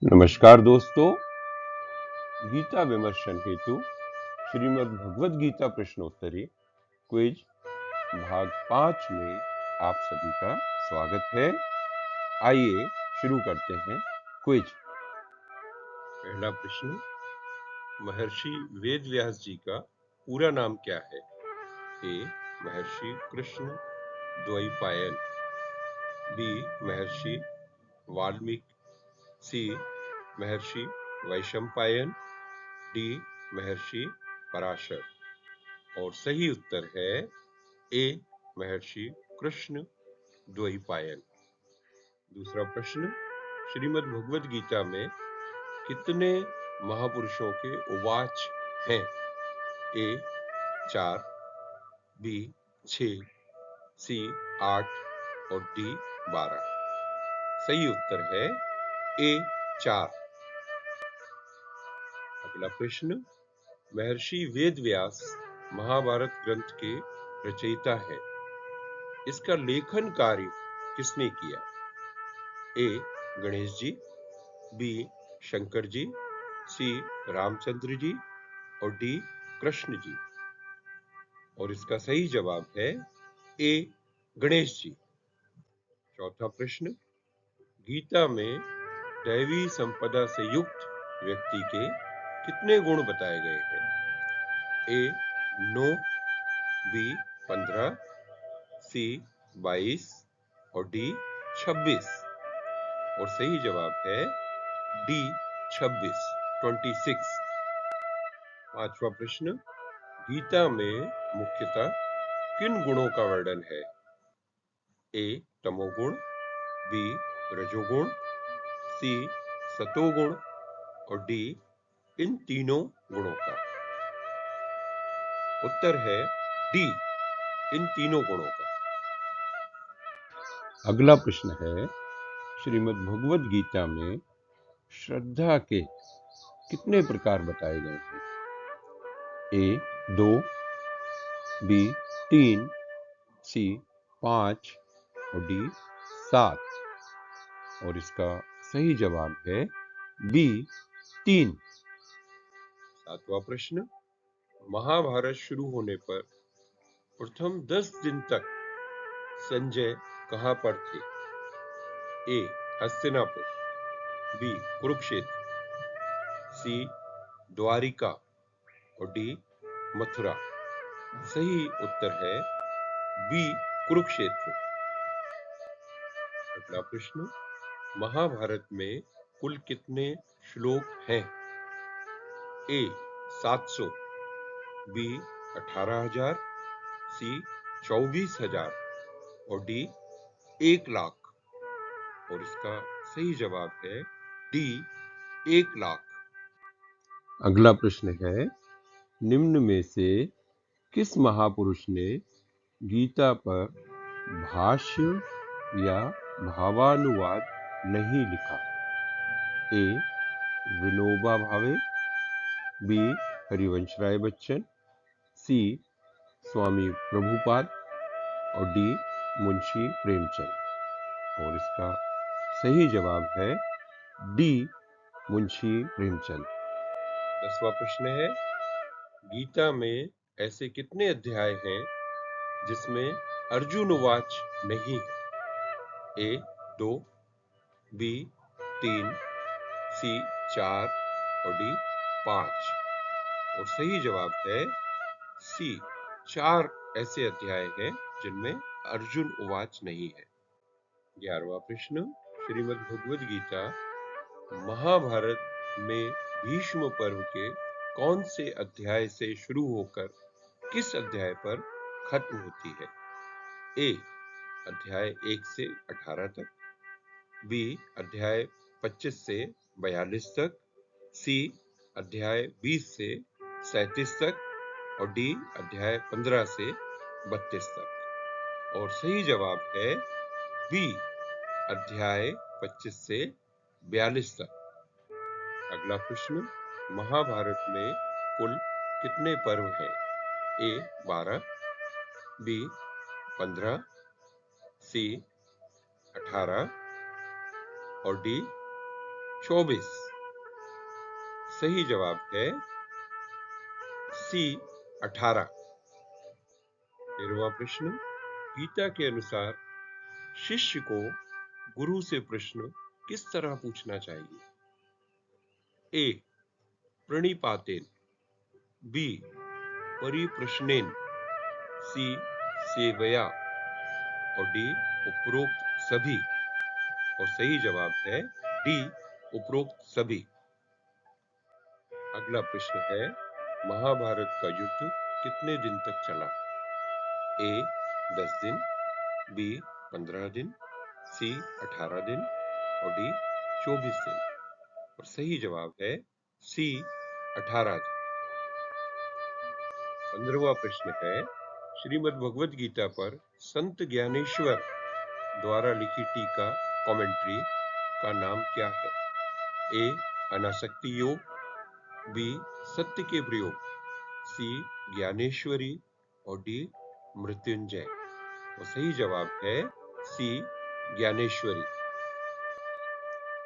नमस्कार दोस्तों, गीता विमर्शन हेतु श्रीमद् भगवद गीता प्रश्नोत्तरी क्विज भाग 5 में आप सभी का स्वागत है। आइए शुरू करते हैं क्विज। पहला प्रश्न, महर्षि वेद व्यास जी का पूरा नाम क्या है? ए. महर्षि कृष्ण द्वैपायन, बी. महर्षि वाल्मीकि, सी. महर्षि वैशंपायन, डी. महर्षि पराशर। और सही उत्तर है ए. महर्षि कृष्ण द्वैपायन। दूसरा प्रश्न, श्रीमद् भगवद गीता में कितने महापुरुषों के उवाच हैं? ए. 4, बी. 6, सी. 8 और डी. 12। सही उत्तर है ए. 4। अगला प्रश्न, महर्षि वेद व्यास महाभारत ग्रंथ के रचयिता है। इसका लेखन कार्य किसने किया? ए. गणेश जी, बी. शंकर जी, सी. रामचंद्र जी और डी. कृष्ण जी। और इसका सही जवाब है ए. गणेश जी। चौथा प्रश्न, गीता में दैवी संपदा से युक्त व्यक्ति के कितने गुण बताए गए हैं? ए. 9, बी. 15, सी. 22 और डी. 26। और सही जवाब है डी. 26। पांचवा प्रश्न, गीता में मुख्यतः किन गुणों का वर्णन है? ए. तमोगुण, बी. रजोगुण, सी. सतोगुण और डी. इन तीनों गुणों का। उत्तर है डी. इन तीनों गुणों का। अगला प्रश्न है, श्रीमद् भगवद गीता में श्रद्धा के कितने प्रकार बताए गए हैं? ए. 2, बी. 3, सी. 5 और डी. 7। और इसका सही जवाब है बी. 3। सातवां प्रश्न, महाभारत शुरू होने पर प्रथम 10 दिन तक संजय कहां पर थे? ए. हस्तिनापुर, बी. कुरुक्षेत्र, सी. द्वारिका और डी. मथुरा। सही उत्तर है बी. कुरुक्षेत्र। अगला प्रश्न, महाभारत में कुल कितने श्लोक हैं? ए. 700, बी. 18,000, सी. 24,000 और डी. 1,00,000। और इसका सही जवाब है डी. 1,00,000। अगला प्रश्न है, निम्न में से किस महापुरुष ने गीता पर भाष्य या भावानुवाद नहीं लिखा? ए. विनोबा भावे, बी. हरिवंश राय बच्चन, सी. स्वामी प्रभुपाद और डी. मुंशी प्रेमचंद। और इसका सही जवाब है डी. मुंशी प्रेमचंद। 10वां प्रश्न है, गीता में ऐसे कितने अध्याय हैं जिसमें अर्जुन उवाच नहीं है? ए. 2, बी. 3, सी. 4 और डी. 5। और सही जवाब है सी. 4 ऐसे अध्याय हैं जिनमें अर्जुन उवाच नहीं है। 11वां प्रश्न, श्रीमद् भगवद गीता महाभारत में भीष्म पर्व के कौन से अध्याय से शुरू होकर किस अध्याय पर खत्म होती है? ए. अध्याय 1 से 18 तक, बी. अध्याय 25 से 42 तक, सी. अध्याय 20 से 37 तक और डी. अध्याय 15 से 32 तक। और सही जवाब है बी. अध्याय 25 से 42 तक। अगला प्रश्न, महाभारत में कुल कितने पर्व हैं? ए. 12, बी. 15, सी. 18 और डी. 24। सही जवाब है सी 18। 13वां प्रश्न, गीता के अनुसार शिष्य को गुरु से प्रश्न किस तरह पूछना चाहिए? ए. प्रणिपातेन, बी. परिप्रश्नेन, सी. सेवया और डी. उपरोक्त सभी। और सही जवाब है डी. उपरोक्त सभी। अगला प्रश्न है, महाभारत का युद्ध कितने दिन तक चला? ए. 10 दिन, बी. 15 दिन, सी. 18 दिन और डी. 24 दिन। और सही जवाब है सी. 18 दिन। 15वां प्रश्न है, श्रीमद् भगवद गीता पर संत ज्ञानेश्वर द्वारा लिखी टीका कमेंट्री का नाम क्या है? ए. अनासक्ति योग, बी. सत्य के प्रयोग, सी. ज्ञानेश्वरी और डी. मृत्युंजय। और सही जवाब है सी. ज्ञानेश्वरी।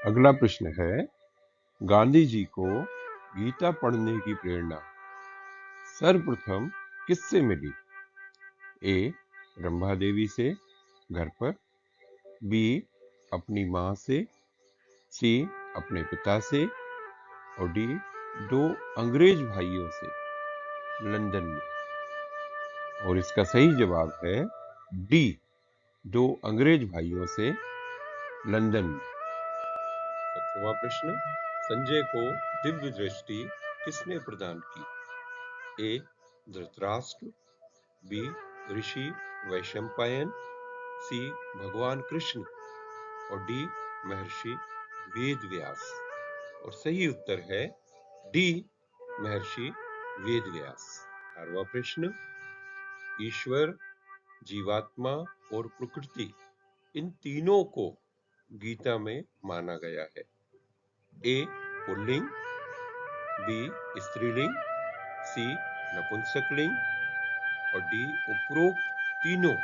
अगला प्रश्न है, गांधी जी को गीता पढ़ने की प्रेरणा सर्वप्रथम किससे मिली? ए. रंभा देवी से घर पर, बी. अपनी मां से, सी. अपने पिता से और डी. 2 अंग्रेज भाइयों से लंदन में। और इसका सही जवाब है डी. 2 अंग्रेज भाइयों से लंदन में। 17वां प्रश्न, संजय को दिव्य दृष्टि किसने प्रदान की? ए. धृतराष्ट्र, बी. ऋषि वैशंपायन, सी. भगवान कृष्ण और डी. महर्षि वेदव्यास। और सही उत्तर है डी. महर्षि वेदव्यास। 18वां प्रश्न, ईश्वर, जीवात्मा और प्रकृति, इन तीनों को गीता में माना गया है। ए. पुल्लिंग, बी. स्त्रीलिंग, सी. नपुंसकलिंग और डी. उपरोक्त तीनों।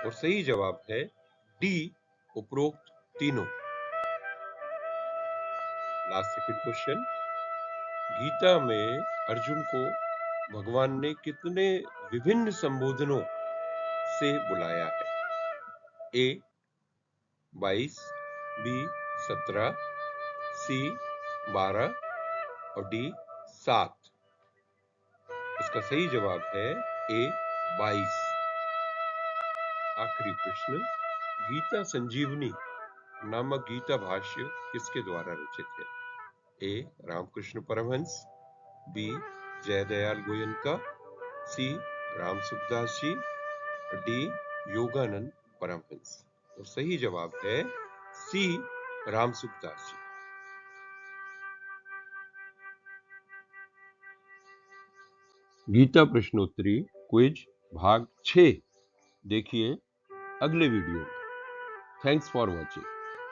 और सही जवाब है डी. उपरोक्त तीनों। लास्ट सेकंड क्वेश्चन, गीता में अर्जुन को भगवान ने कितने विभिन्न संबोधनों से बुलाया है? ए. 22, बी. 17, सी. 12 और डी. 7। इसका सही जवाब है ए. 22। आखिरी प्रश्न, गीता संजीवनी नामक गीता भाष्य किसके द्वारा रचित है? ए. रामकृष्ण परमहंस, बी. जयदयाल गोयनका, सी. राम सुखदास जी, डी. योगानंद परमहंस। और सही जवाब है सी. राम सुखदास जी। गीता प्रश्नोत्तरी क्विज भाग 6 देखिए अगले वीडियो में। Thanks for watching.